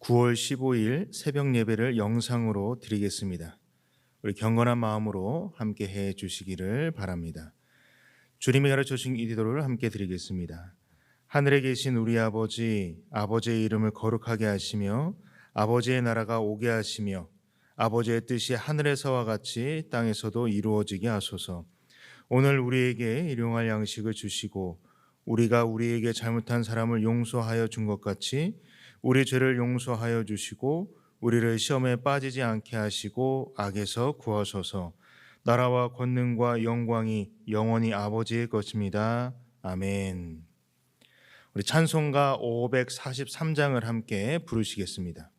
9월 15일 새벽 예배를 영상으로 드리겠습니다. 우리 경건한 마음으로 함께 해 주시기를 바랍니다. 주님이 가르쳐 주신 이 기도를 함께 드리겠습니다. 하늘에 계신 우리 아버지, 아버지의 이름을 거룩하게 하시며 아버지의 나라가 오게 하시며 아버지의 뜻이 하늘에서와 같이 땅에서도 이루어지게 하소서. 오늘 우리에게 일용할 양식을 주시고 우리가 우리에게 잘못한 사람을 용서하여 준 것 같이 우리 죄를 용서하여 주시고 우리를 시험에 빠지지 않게 하시고 악에서 구하소서. 나라와 권능과 영광이 영원히 아버지의 것입니다. 아멘. 우리 찬송가 543장을 함께 부르시겠습니다.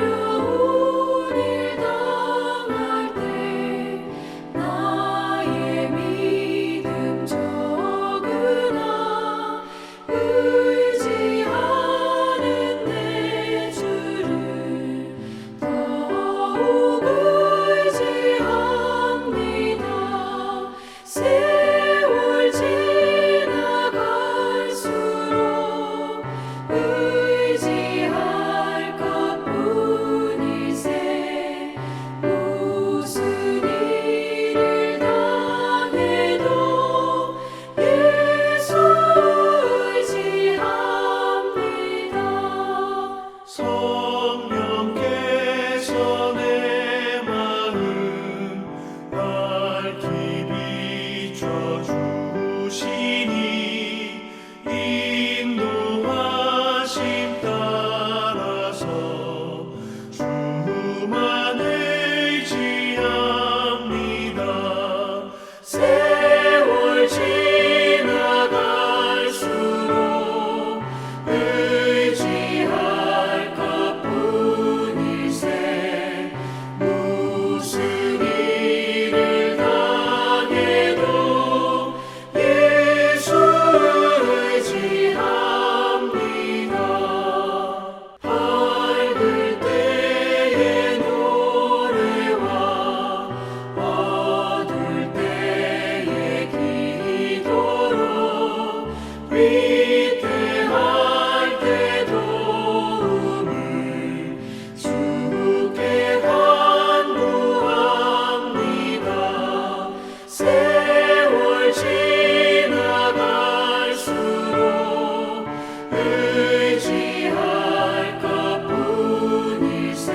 어려운 일 당할 때 나의 믿음 적으나 의지하는 내 주를 더욱 의지합니다. 세월 지나갈수록 의지할 것뿐이세. 무슨 일을 당해도 예수 의지합니다. 성령께서 내 마음 밝히 비춰주시니 인도하심 따라서 주만 의지합니다. 세월 지나갈수록 의지할 것뿐이세. 무슨 일을 당해도 예수 의지합니다. 밝을 때의 노래와 어두울 때의 기도로 위태할 때 도움을 주께 간구합니다. 세월 지나갈수록 의지할 것뿐이세.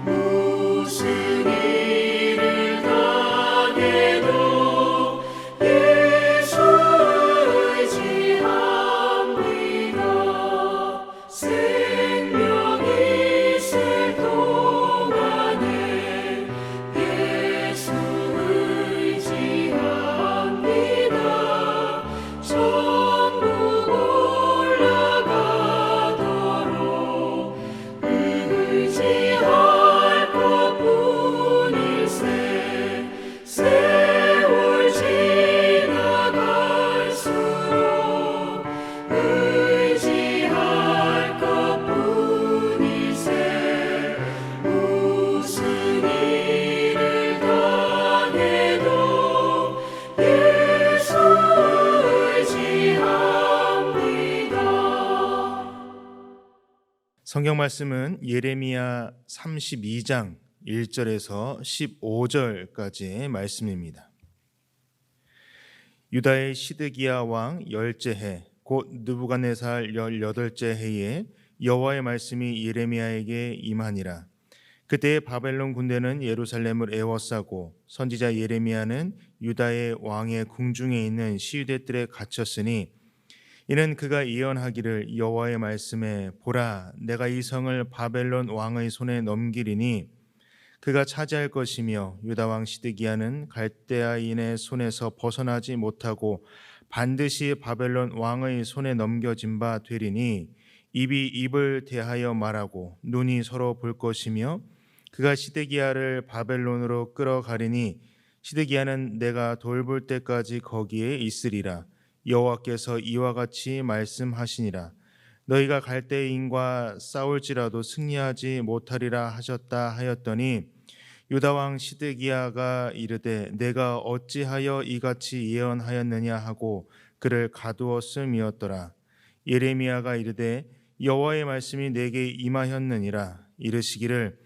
무슨 일을 당해도 예수 의지합니다. 생명이 있을 동안에 예수 의지합니다. 천국 올라가도록 의지할 것뿐이세. 세월 지나갈수록 의지할 것뿐이세. 무슨 일을 당해도 예수 의지합니다. 성경 말씀은 예레미야 32장 1절에서 15절까지의 말씀입니다. 유다의 시드기야 왕 열째 해, 곧 느부갓네살 18째 해에 여호와의 말씀이 예레미야에게 임하니라. 그때 바벨론 군대는 예루살렘을 에워싸고 선지자 예레미야는 유다의 왕의 궁중에 있는 시위대 뜰에 갇혔으니 이는 그가 예언하기를 여호와의 말씀에 보라 내가 이 성을 바벨론 왕의 손에 넘기리니 그가 차지할 것이며 유다 왕 시드기야는 갈대아인의 손에서 벗어나지 못하고 반드시 바벨론 왕의 손에 넘겨진 바 되리니 입이 입을 대하여 말하고 눈이 서로 볼 것이며 그가 시드기야를 바벨론으로 끌어가리니 시드기야는 내가 돌볼 때까지 거기에 있으리라. 여호와께서 이와 같이 말씀하시니라. 너희가 갈대인과 싸울지라도 승리하지 못하리라 하셨다 하였더니 유다 왕 시드기야가 이르되 내가 어찌하여 이같이 예언하였느냐 하고 그를 가두었음이었더라. 예레미야가 이르되 여호와의 말씀이 내게 임하였느니라. 이르시기를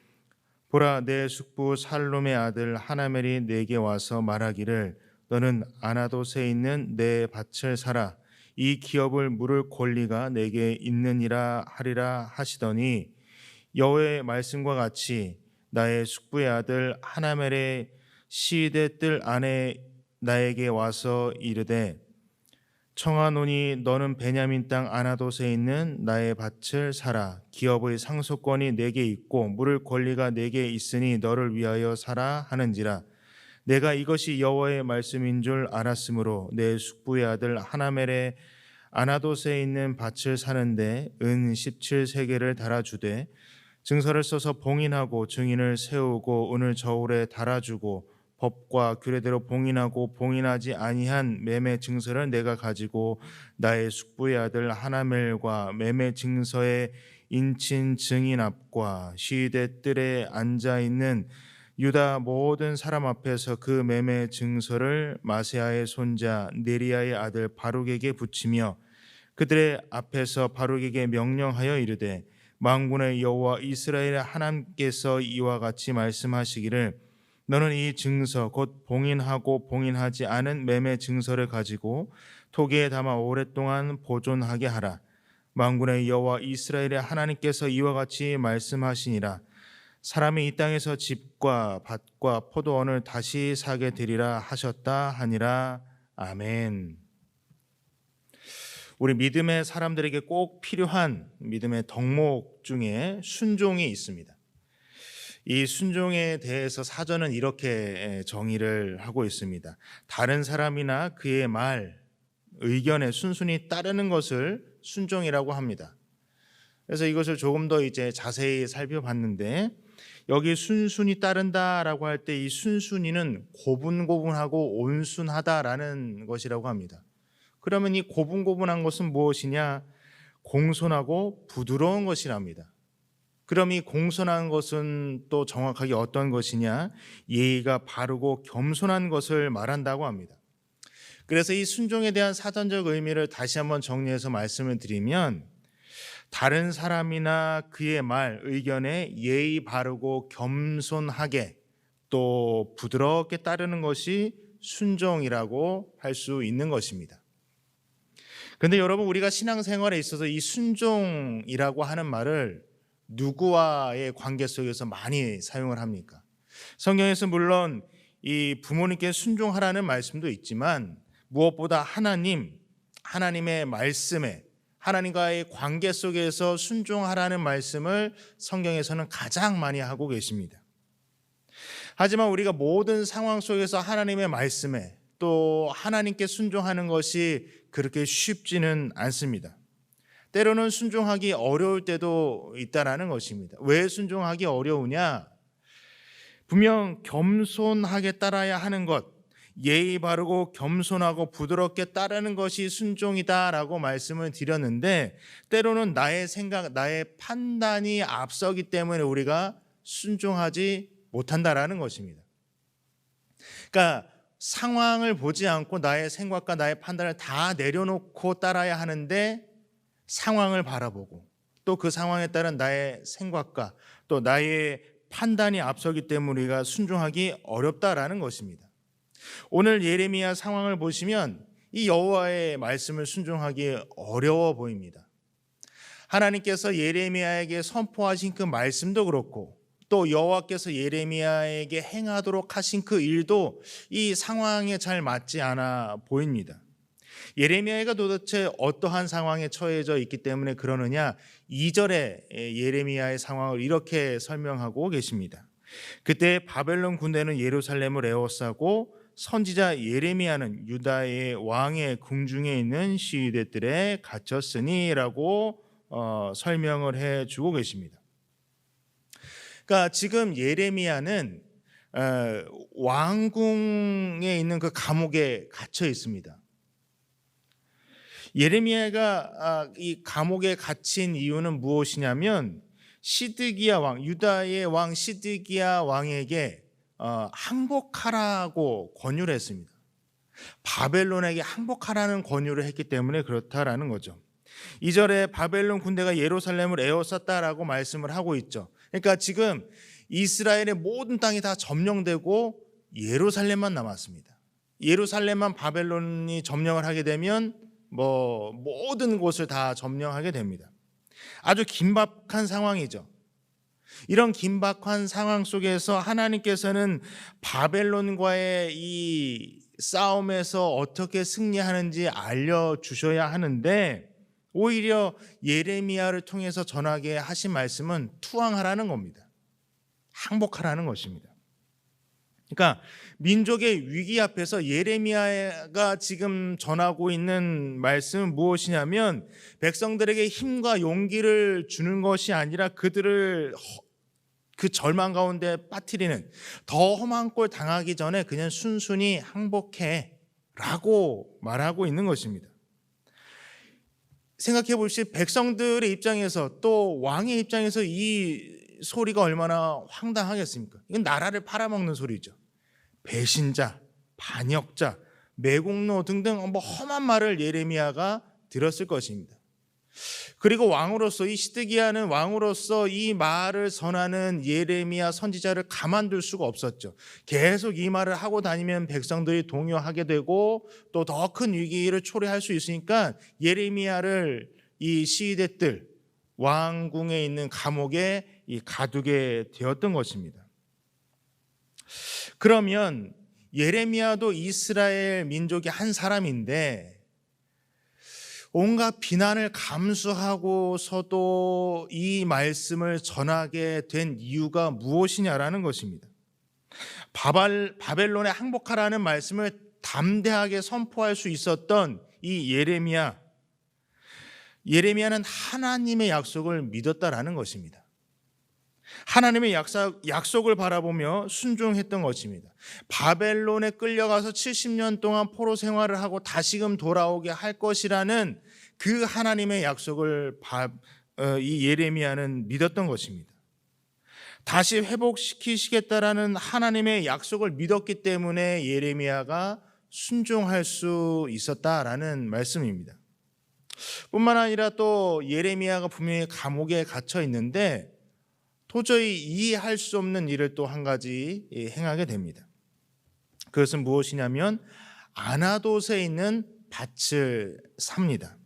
보라, 내 숙부 살롬의 아들 하나멜이 내게 와서 말하기를 너는 아나돗에 있는 내 밭을 사라. 이 기업을 물을 권리가 내게 있느니라 하리라 하시더니 여호와의 말씀과 같이 나의 숙부의 아들 하나멜의 시대 뜰 안에 나에게 와서 이르되 청하노니 너는 베냐민 땅 아나돗에 있는 나의 밭을 사라. 기업의 상속권이 내게 있고 물을 권리가 내게 있으니 너를 위하여 사라 하는지라. 내가 이것이 여호와의 말씀인 줄 알았으므로 내 숙부의 아들 하나멜의 아나돗에 있는 밭을 사는데 은 17세겔을 달아주되 증서를 써서 봉인하고 증인을 세우고 은을 저울에 달아주고 법과 규례대로 봉인하고 봉인하지 아니한 매매 증서를 내가 가지고 나의 숙부의 아들 하나멜과 매매 증서의 인친 증인 앞과 시대 뜰에 앉아 있는 유다 모든 사람 앞에서 그 매매 증서를 마세아의 손자 네리야의 아들 바룩에게 붙이며 그들의 앞에서 바룩에게 명령하여 이르되 만군의 여호와 이스라엘의 하나님께서 이와 같이 말씀하시기를 너는 이 증서 곧 봉인하고 봉인하지 않은 매매 증서를 가지고 토기에 담아 오랫동안 보존하게 하라. 만군의 여호와 이스라엘의 하나님께서 이와 같이 말씀하시니라. 사람이 이 땅에서 집과 밭과 포도원을 다시 사게 되리라 하셨다 하니라. 아멘. 우리 믿음의 사람들에게 꼭 필요한 믿음의 덕목 중에 순종이 있습니다. 이 순종에 대해서 사전은 이렇게 정의를 하고 있습니다. 다른 사람이나 그의 말, 의견에 순순히 따르는 것을 순종이라고 합니다. 그래서 이것을 조금 더 이제 자세히 살펴봤는데 여기 순순히 따른다라고 할 때 이 순순히는 고분고분하고 온순하다라는 것이라고 합니다. 그러면 이 고분고분한 것은 무엇이냐? 공손하고 부드러운 것이랍니다. 그럼 이 공손한 것은 또 정확하게 어떤 것이냐? 예의가 바르고 겸손한 것을 말한다고 합니다. 그래서 이 순종에 대한 사전적 의미를 다시 한번 정리해서 말씀을 드리면 다른 사람이나 그의 말, 의견에 예의 바르고 겸손하게 또 부드럽게 따르는 것이 순종이라고 할 수 있는 것입니다. 그런데 여러분, 우리가 신앙생활에 있어서 이 순종이라고 하는 말을 누구와의 관계 속에서 많이 사용을 합니까? 성경에서 물론 이 부모님께 순종하라는 말씀도 있지만 무엇보다 하나님의 말씀에 하나님과의 관계 속에서 순종하라는 말씀을 성경에서는 가장 많이 하고 계십니다. 하지만 우리가 모든 상황 속에서 하나님의 말씀에 또 하나님께 순종하는 것이 그렇게 쉽지는 않습니다. 때로는 순종하기 어려울 때도 있다라는 것입니다. 왜 순종하기 어려우냐? 분명 겸손하게 따라야 하는 것, 예의 바르고 겸손하고 부드럽게 따르는 것이 순종이다라고 말씀을 드렸는데 때로는 나의 생각, 나의 판단이 앞서기 때문에 우리가 순종하지 못한다라는 것입니다. 그러니까 상황을 보지 않고 나의 생각과 나의 판단을 다 내려놓고 따라야 하는데 상황을 바라보고 또 그 상황에 따른 나의 생각과 또 나의 판단이 앞서기 때문에 우리가 순종하기 어렵다라는 것입니다. 오늘 예레미야 상황을 보시면 이 여호와의 말씀을 순종하기 어려워 보입니다. 하나님께서 예레미야에게 선포하신 그 말씀도 그렇고 또 여호와께서 예레미야에게 행하도록 하신 그 일도 이 상황에 잘 맞지 않아 보입니다. 예레미야가 도대체 어떠한 상황에 처해져 있기 때문에 그러느냐? 2절에 예레미야의 상황을 이렇게 설명하고 계십니다. 그때 바벨론 군대는 예루살렘을 에워싸고 선지자 예레미야는 유다의 왕의 궁중에 있는 시위대들에 갇혔으니라고 설명을 해주고 계십니다. 그러니까 지금 예레미야는 왕궁에 있는 그 감옥에 갇혀 있습니다. 예레미야가 이 감옥에 갇힌 이유는 무엇이냐면 시드기야 왕, 유다의 왕 시드기야 왕에게 항복하라고 권유를 했습니다. 바벨론에게 항복하라는 권유를 했기 때문에 그렇다라는 거죠. 2절에 바벨론 군대가 예루살렘을 에워쌌다라고 말씀을 하고 있죠. 그러니까 지금 이스라엘의 모든 땅이 다 점령되고 예루살렘만 남았습니다. 예루살렘만 바벨론이 점령을 하게 되면 모든 곳을 다 점령하게 됩니다. 아주 긴박한 상황이죠. 이런 긴박한 상황 속에서 하나님께서는 바벨론과의 이 싸움에서 어떻게 승리하는지 알려주셔야 하는데 오히려 예레미야를 통해서 전하게 하신 말씀은 투항하라는 겁니다. 항복하라는 것입니다. 그러니까 민족의 위기 앞에서 예레미야가 지금 전하고 있는 말씀은 무엇이냐면 백성들에게 힘과 용기를 주는 것이 아니라 그들을 그 절망 가운데 빠뜨리는, 더 험한 꼴 당하기 전에 그냥 순순히 항복해 라고 말하고 있는 것입니다. 생각해 보시 백성들의 입장에서 또 왕의 입장에서 이 소리가 얼마나 황당하겠습니까? 이건 나라를 팔아먹는 소리죠. 배신자, 반역자, 매국노 등등 험한 말을 예레미야가 들었을 것입니다. 그리고 왕으로서 이 시드기야는 왕으로서 이 말을 전하는 예레미야 선지자를 가만둘 수가 없었죠. 계속 이 말을 하고 다니면 백성들이 동요하게 되고 또 더 큰 위기를 초래할 수 있으니까 예레미야를 이 시위대들 왕궁에 있는 감옥에 가두게 되었던 것입니다. 그러면 예레미야도 이스라엘 민족의 한 사람인데 온갖 비난을 감수하고서도 이 말씀을 전하게 된 이유가 무엇이냐라는 것입니다. 바벨론에 항복하라는 말씀을 담대하게 선포할 수 있었던 이 예레미야는 하나님의 약속을 믿었다라는 것입니다. 하나님의 약속을 바라보며 순종했던 것입니다. 바벨론에 끌려가서 70년 동안 포로 생활을 하고 다시금 돌아오게 할 것이라는 그 하나님의 약속을 이 예레미야는 믿었던 것입니다. 다시 회복시키시겠다라는 하나님의 약속을 믿었기 때문에 예레미야가 순종할 수 있었다라는 말씀입니다. 뿐만 아니라 또 예레미야가 분명히 감옥에 갇혀 있는데 도저히 이해할 수 없는 일을 또 한 가지 행하게 됩니다. 그것은 무엇이냐면 아나돗에 있는 밭을 삽니다.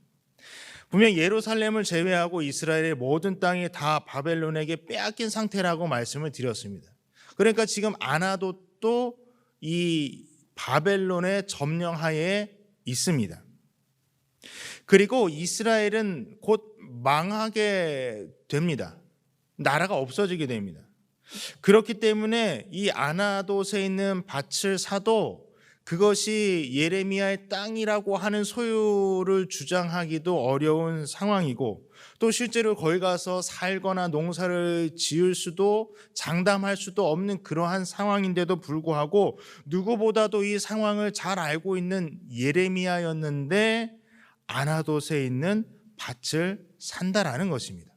분명 예루살렘을 제외하고 이스라엘의 모든 땅이 다 바벨론에게 빼앗긴 상태라고 말씀을 드렸습니다. 그러니까 지금 아나돗도 이 바벨론의 점령하에 있습니다. 그리고 이스라엘은 곧 망하게 됩니다. 나라가 없어지게 됩니다. 그렇기 때문에 이 아나돗에 있는 밭을 사도 그것이 예레미야의 땅이라고 하는 소유를 주장하기도 어려운 상황이고 또 실제로 거기 가서 살거나 농사를 지을 수도 장담할 수도 없는 그러한 상황인데도 불구하고 누구보다도 이 상황을 잘 알고 있는 예레미야였는데 아나돗에 있는 밭을 산다라는 것입니다.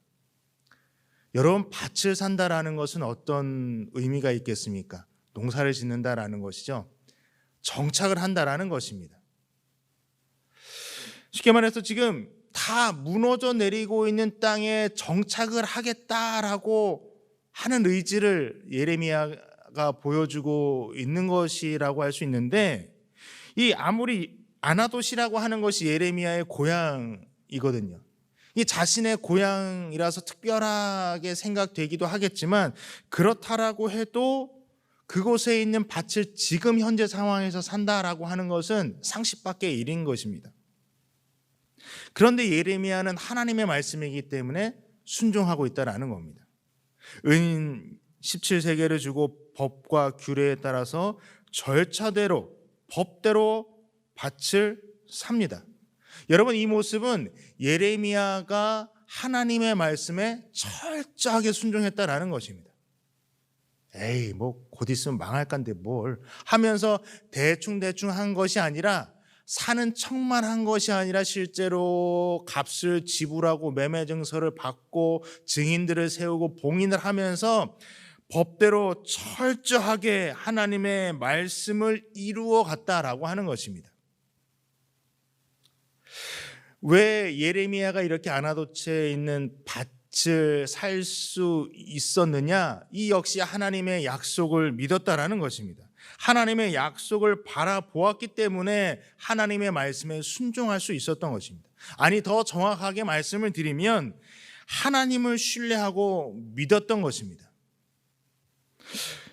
여러분, 밭을 산다라는 것은 어떤 의미가 있겠습니까? 농사를 짓는다라는 것이죠. 정착을 한다라는 것입니다. 쉽게 말해서 지금 다 무너져 내리고 있는 땅에 정착을 하겠다라고 하는 의지를 예레미야가 보여주고 있는 것이라고 할 수 있는데 이 아무리 아나돗이라고 하는 것이 예레미야의 고향이거든요. 이 자신의 고향이라서 특별하게 생각되기도 하겠지만 그렇다라고 해도 그곳에 있는 밭을 지금 현재 상황에서 산다라고 하는 것은 상식 밖의 일인 것입니다. 그런데 예레미야는 하나님의 말씀이기 때문에 순종하고 있다라는 겁니다. 은인 17세계를 주고 법과 규례에 따라서 절차대로 법대로 밭을 삽니다. 여러분, 이 모습은 예레미야가 하나님의 말씀에 철저하게 순종했다라는 것입니다. 에이 뭐 곧 있으면 망할 건데 뭘 하면서 대충 한 것이 아니라, 사는 척만 한 것이 아니라 실제로 값을 지불하고 매매 증서를 받고 증인들을 세우고 봉인을 하면서 법대로 철저하게 하나님의 말씀을 이루어 갔다라고 하는 것입니다. 왜 예레미야가 이렇게 아나도체에 있는 밭을 살 수 있었느냐? 이 역시 하나님의 약속을 믿었다라는 것입니다. 하나님의 약속을 바라보았기 때문에 하나님의 말씀에 순종할 수 있었던 것입니다. 아니, 더 정확하게 말씀을 드리면 하나님을 신뢰하고 믿었던 것입니다.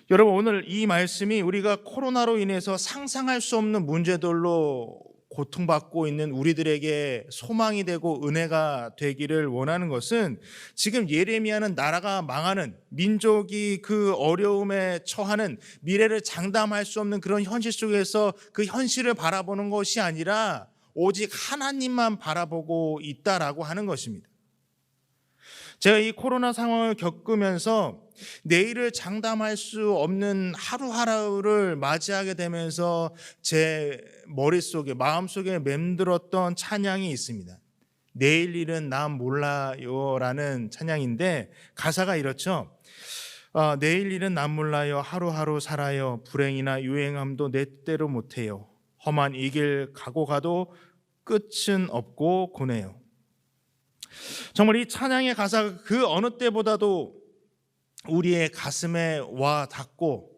여러분, 오늘 이 말씀이 우리가 코로나로 인해서 상상할 수 없는 문제들로 고통받고 있는 우리들에게 소망이 되고 은혜가 되기를 원하는 것은, 지금 예레미야는 나라가 망하는, 민족이 그 어려움에 처하는, 미래를 장담할 수 없는 그런 현실 속에서 그 현실을 바라보는 것이 아니라 오직 하나님만 바라보고 있다라고 하는 것입니다. 제가 이 코로나 상황을 겪으면서 내일을 장담할 수 없는 하루하루를 맞이하게 되면서 제 머릿속에, 마음속에 맴들었던 찬양이 있습니다. 내일 일은 난 몰라요 라는 찬양인데, 가사가 이렇죠. 내일 일은 난 몰라요. 하루하루 살아요. 불행이나 유행함도 내 뜻대로 못해요. 험한 이 길 가고 가도 끝은 없고 고네요. 정말 이 찬양의 가사가 그 어느 때보다도 우리의 가슴에 와 닿고,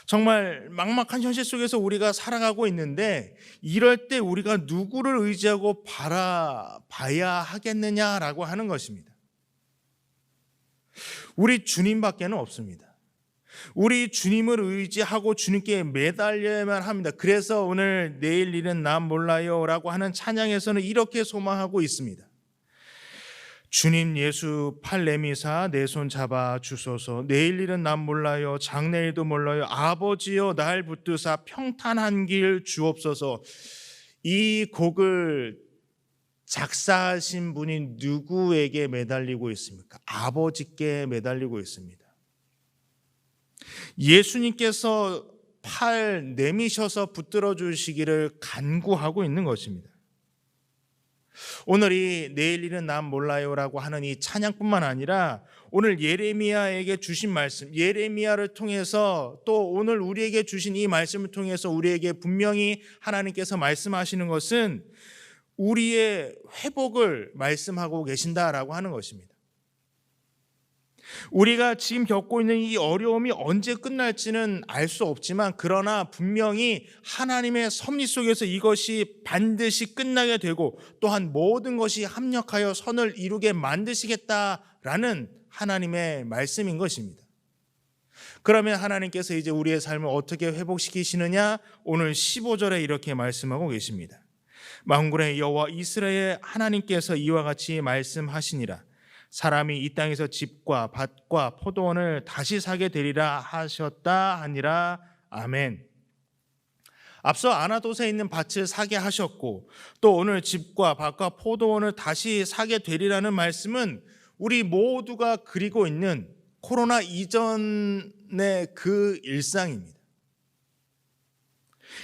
정말 막막한 현실 속에서 우리가 살아가고 있는데, 이럴 때 우리가 누구를 의지하고 바라봐야 하겠느냐라고 하는 것입니다. 우리 주님밖에는 없습니다. 우리 주님을 의지하고 주님께 매달려야만 합니다. 그래서 오늘 내일 일은 난 몰라요 라고 하는 찬양에서는 이렇게 소망하고 있습니다. 주님 예수 팔 내미사 내 손 잡아 주소서. 내일 일은 난 몰라요. 장래일도 몰라요. 아버지여 날 붙드사 평탄한 길 주옵소서. 이 곡을 작사하신 분이 누구에게 매달리고 있습니까? 아버지께 매달리고 있습니다. 예수님께서 팔 내미셔서 붙들어 주시기를 간구하고 있는 것입니다. 오늘 이 내일 일은 난 몰라요라고 하는 이 찬양뿐만 아니라, 오늘 예레미야에게 주신 말씀, 예레미야를 통해서 또 오늘 우리에게 주신 이 말씀을 통해서 우리에게 분명히 하나님께서 말씀하시는 것은 우리의 회복을 말씀하고 계신다라고 하는 것입니다. 우리가 지금 겪고 있는 이 어려움이 언제 끝날지는 알 수 없지만, 그러나 분명히 하나님의 섭리 속에서 이것이 반드시 끝나게 되고, 또한 모든 것이 합력하여 선을 이루게 만드시겠다라는 하나님의 말씀인 것입니다. 그러면 하나님께서 이제 우리의 삶을 어떻게 회복시키시느냐? 오늘 15절에 이렇게 말씀하고 계십니다. 만군의 여호와 이스라엘 하나님께서 이와 같이 말씀하시니라. 사람이 이 땅에서 집과 밭과 포도원을 다시 사게 되리라 하셨다 하니라. 아멘. 앞서 아나돗에 있는 밭을 사게 하셨고, 또 오늘 집과 밭과 포도원을 다시 사게 되리라는 말씀은 우리 모두가 그리고 있는 코로나 이전의 그 일상입니다.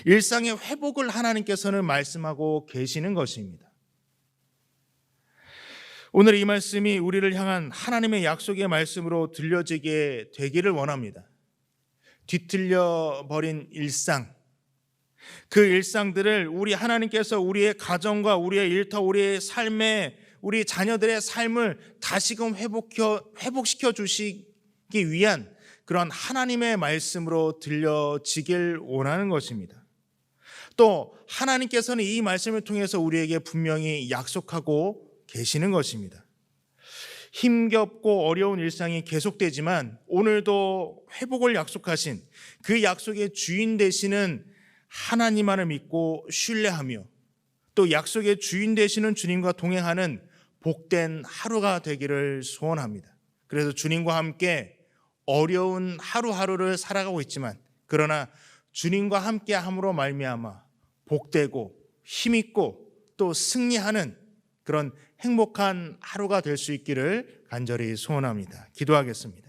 일상의 회복을 하나님께서는 말씀하고 계시는 것입니다. 오늘 이 말씀이 우리를 향한 하나님의 약속의 말씀으로 들려지게 되기를 원합니다. 뒤틀려 버린 일상, 그 일상들을 우리 하나님께서 우리의 가정과 우리의 일터, 우리의 삶에, 우리 자녀들의 삶을 다시금 회복시켜 주시기 위한 그런 하나님의 말씀으로 들려지길 원하는 것입니다. 또 하나님께서는 이 말씀을 통해서 우리에게 분명히 약속하고 계시는 것입니다. 힘겹고 어려운 일상이 계속되지만 오늘도 회복을 약속하신 그 약속의 주인 되시는 하나님만을 믿고 신뢰하며, 또 약속의 주인 되시는 주님과 동행하는 복된 하루가 되기를 소원합니다. 그래서 주님과 함께 어려운 하루하루를 살아가고 있지만, 그러나 주님과 함께 함으로 말미암아 복되고 힘있고 또 승리하는 그런 행복한 하루가 될 수 있기를 간절히 소원합니다. 기도하겠습니다.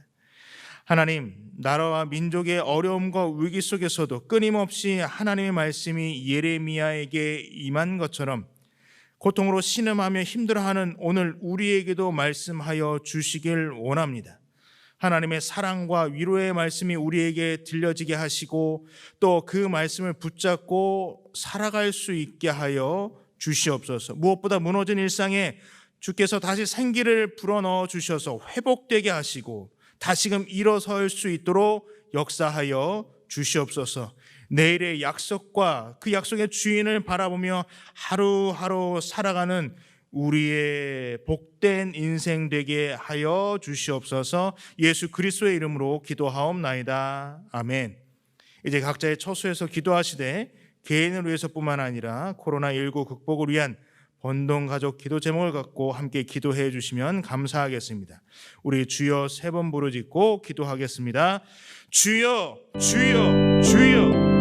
하나님, 나라와 민족의 어려움과 위기 속에서도 끊임없이 하나님의 말씀이 예레미야에게 임한 것처럼 고통으로 신음하며 힘들어하는 오늘 우리에게도 말씀하여 주시길 원합니다. 하나님의 사랑과 위로의 말씀이 우리에게 들려지게 하시고 또 그 말씀을 붙잡고 살아갈 수 있게 하여 주시옵소서. 무엇보다 무너진 일상에 주께서 다시 생기를 불어넣어 주셔서 회복되게 하시고 다시금 일어설 수 있도록 역사하여 주시옵소서. 내일의 약속과 그 약속의 주인을 바라보며 하루하루 살아가는 우리의 복된 인생 되게 하여 주시옵소서. 예수 그리스도의 이름으로 기도하옵나이다. 아멘. 이제 각자의 처소에서 기도하시되 개인을 위해서뿐만 아니라 코로나19 극복을 위한 번동가족 기도 제목을 갖고 함께 기도해 주시면 감사하겠습니다. 우리 주여 세 번 부르짖고 기도하겠습니다. 주여, 주여, 주여.